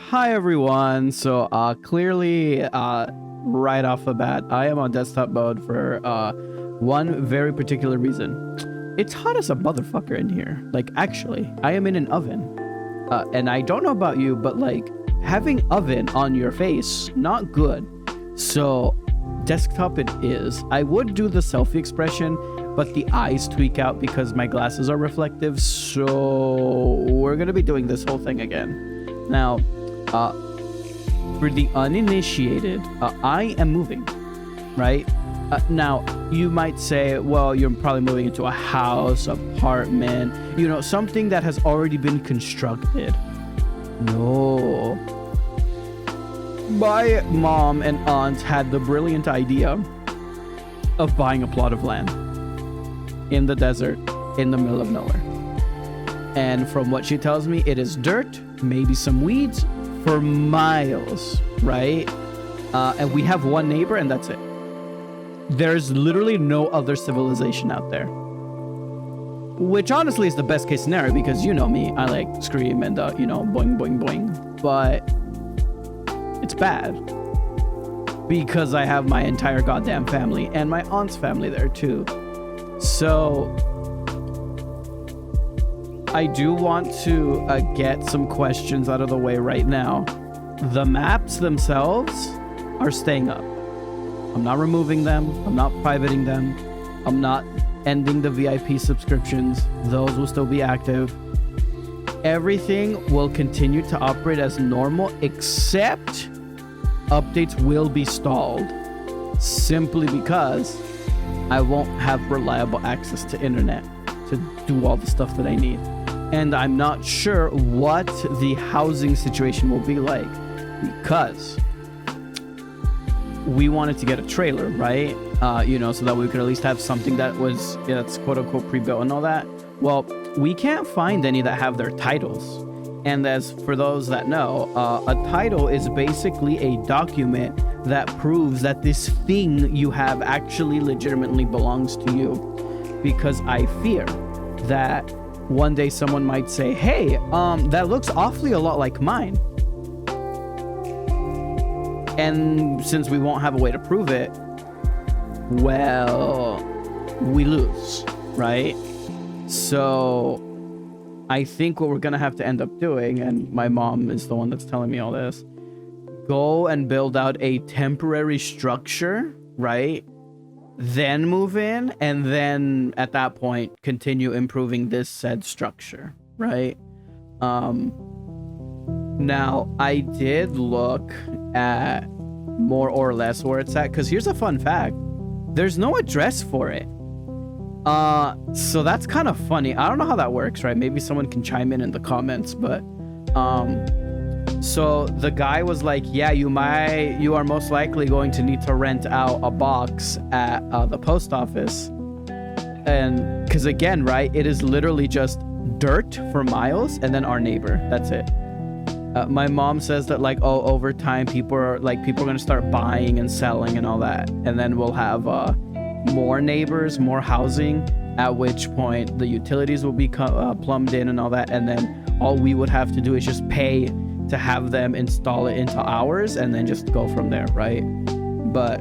Hi everyone. So clearly right off the bat, I am on desktop mode for one very particular reason. It's hot as a motherfucker in here. Like, actually, I am in an oven. And I don't know about you, but like having oven on your face, not good. So desktop it is. I would do the selfie expression, but the eyes tweak out because my glasses are reflective. So we're gonna be doing this whole thing again. Now, for the uninitiated, I am moving, right? Now, you might say, well, you're probably moving into a house, apartment, you know, something that has already been constructed. No. My mom and aunt had the brilliant idea of buying a plot of land in the desert, in the middle of nowhere. And from what she tells me, it is dirt, maybe some weeds, for miles, right? And we have one neighbor and that's it. There's literally no other civilization out there. Which honestly is the best case scenario because you know me, I like scream and, you know, boing, boing, boing. But it's bad because I have my entire goddamn family and my aunt's family there too. So I do want to get some questions out of the way right now. The maps themselves are staying up. I'm not removing them. I'm not privating them. I'm not ending the VIP subscriptions. Those will still be active. Everything will continue to operate as normal, except updates will be stalled simply because I won't have reliable access to internet to do all the stuff that I need. And I'm not sure what the housing situation will be like because we wanted to get a trailer, right? You know, so that we could at least have something that was, that's quote unquote pre-built and all that. Well, we can't find any that have their titles. And as for those that know, a title is basically a document that proves that this thing you have actually legitimately belongs to you. Because I fear that one day someone might say, hey, that looks awfully a lot like mine. And since we won't have a way to prove it, well, we lose, right? So I think what we're going to have to end up doing, and my mom is the one that's telling me all this, go and build out a temporary structure, right? Then move in, and then at that point, continue improving this said structure, right? Now, I did look at more or less where it's at, because here's a fun fact. There's no address for it. So that's kind of funny. I don't know how that works, right? Maybe someone can chime in the comments, but so the guy was like, yeah, you are most likely going to need to rent out a box at the post office. And because again, right, it is literally just dirt for miles and then our neighbor. That's it. My mom says that like, oh, over time, people are going to start buying and selling and all that. And then we'll have more neighbors, more housing, at which point the utilities will be plumbed in and all that. And then all we would have to do is just pay to have them install it into ours and then just go from there, right? But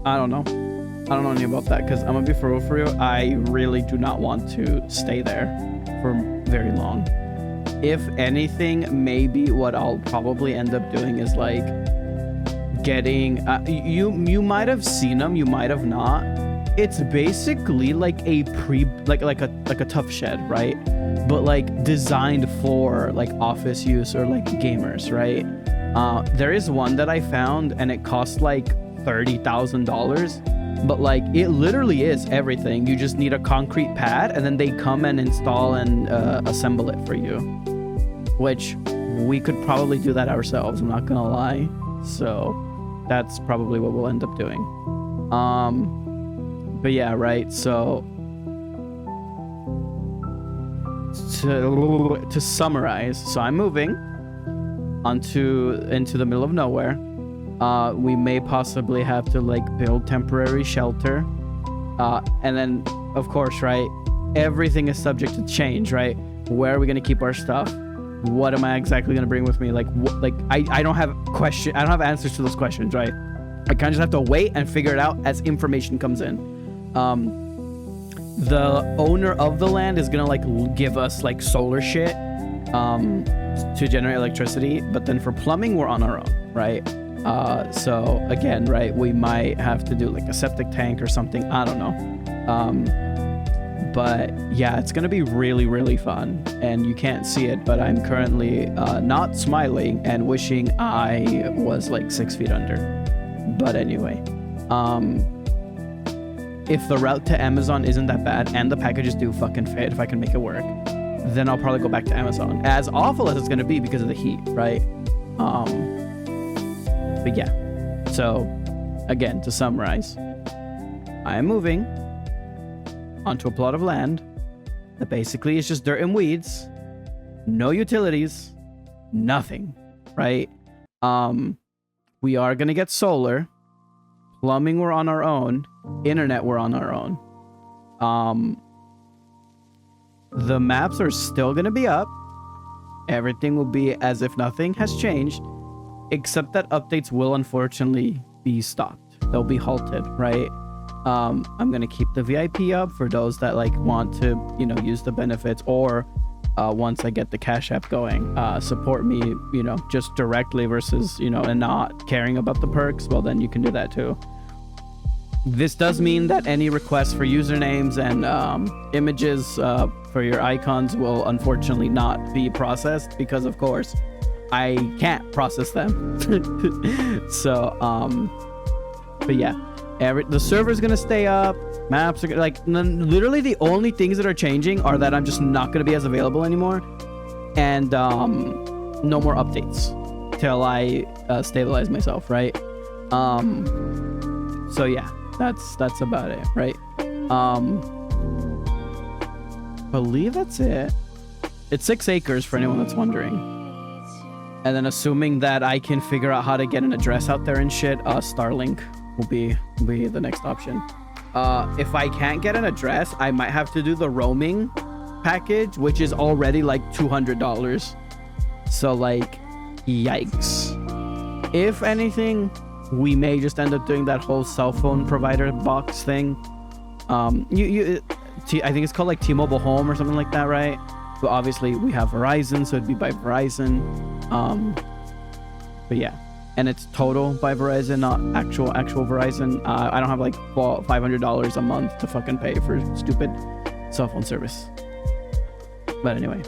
I don't know. I don't know anything about that because I'm gonna be for real. I really do not want to stay there for very long. If anything, maybe what I'll probably end up doing is like getting you might have seen them, you might have not. It's basically like a like a tough shed, right? But like designed for like office use or like gamers, right? There is one that I found and it costs like $30,000, but like it literally is everything. You just need a concrete pad and then they come and install and assemble it for you, which we could probably do that ourselves, I'm not gonna lie. So that's probably what we'll end up doing. But yeah, right, so to summarize, so I'm moving into the middle of nowhere. We may possibly have to like build temporary shelter, and then of course, right, everything is subject to change, right? Where are we going to keep our stuff? what am I exactly gonna bring with me? Like, I don't have answers to those questions, right? I kind of just have to wait and figure it out as information comes in. The owner of the land is gonna like give us like solar shit to generate electricity, but then for plumbing we're on our own, right? So again, right, we might have to do like a septic tank or something, I don't know. But yeah, it's gonna be really, really fun, and you can't see it, but I'm currently not smiling and wishing I was like 6 feet under. But anyway, if the route to Amazon isn't that bad and the packages do fucking fit, if I can make it work, then I'll probably go back to Amazon. As awful as it's gonna be because of the heat, right? But yeah, so again, to summarize, I am moving onto a plot of land that basically is just dirt and weeds, no utilities, nothing, right? We are gonna get solar, plumbing we're on our own, internet we're on our own. The maps are still gonna be up, everything will be as if nothing has changed, except that updates will unfortunately be stopped. They'll be halted, right? I'm gonna keep the VIP up for those that like want to, you know, use the benefits, or once I get the Cash App going, support me, you know, just directly versus, you know, and not caring about the perks. Well, then you can do that too. This does mean that any requests for usernames and images for your icons will unfortunately not be processed, because of course I can't process them. So but yeah, the server's gonna stay up, maps are like literally the only things that are changing are that I'm just not gonna be as available anymore, and no more updates till I stabilize myself, right? So yeah, that's about it, right? Believe that's it. It's 6 acres for anyone that's wondering. And then assuming that I can figure out how to get an address out there and shit, Starlink will be the next option. If I can't get an address, I might have to do the roaming package, which is already like $200. So like, yikes. If anything, we may just end up doing that whole cell phone provider box thing. I think it's called like T-Mobile Home or something like that, right? But obviously we have Verizon, so it'd be by Verizon. But yeah, and it's total by Verizon, not actual Verizon. I don't have like $500 a month to fucking pay for stupid cell phone service. But anyway,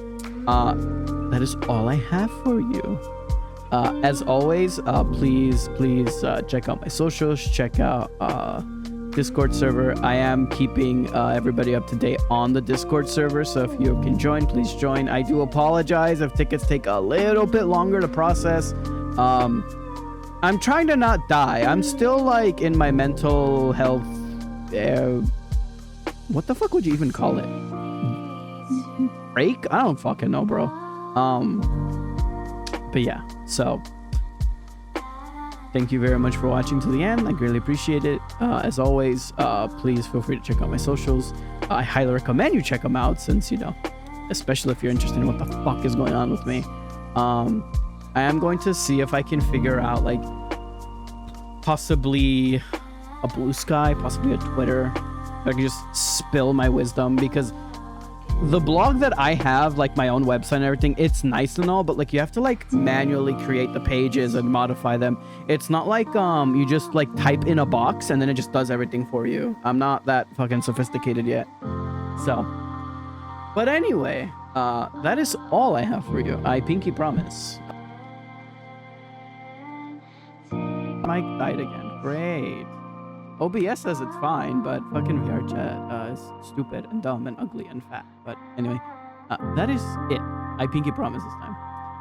that is all I have for you. As always, please check out my socials, check out Discord server. I am keeping everybody up to date on the Discord server, so if you can join, please join. I do apologize if tickets take a little bit longer to process. I'm trying to not die. I'm still like in my mental health what the fuck would you even call it? Break? I don't fucking know, bro. But yeah, so thank you very much for watching to the end. I greatly appreciate it. As always, please feel free to check out my socials. I highly recommend you check them out, since, you know, especially if you're interested in what the fuck is going on with me. I am going to see if I can figure out like possibly a Blue Sky, possibly a Twitter. I can just spill my wisdom, because the blog that I have, like my own website and everything, it's nice and all, but like you have to like manually create the pages and modify them. It's not like you just like type in a box and then it just does everything for you. I'm not that fucking sophisticated yet. So, but anyway, that is all I have for you. I pinky promise. Mike died again. Great. OBS says it's fine, but fucking VRChat is stupid and dumb and ugly and fat. But anyway, that is it. I pinky promise this time.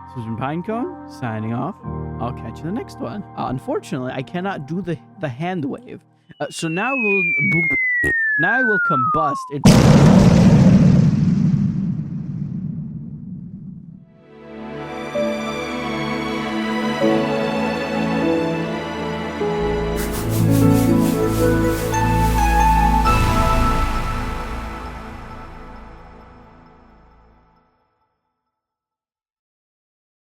This has been Pinecone, signing off. I'll catch you in the next one. Unfortunately, I cannot do the hand wave. So now I will combust.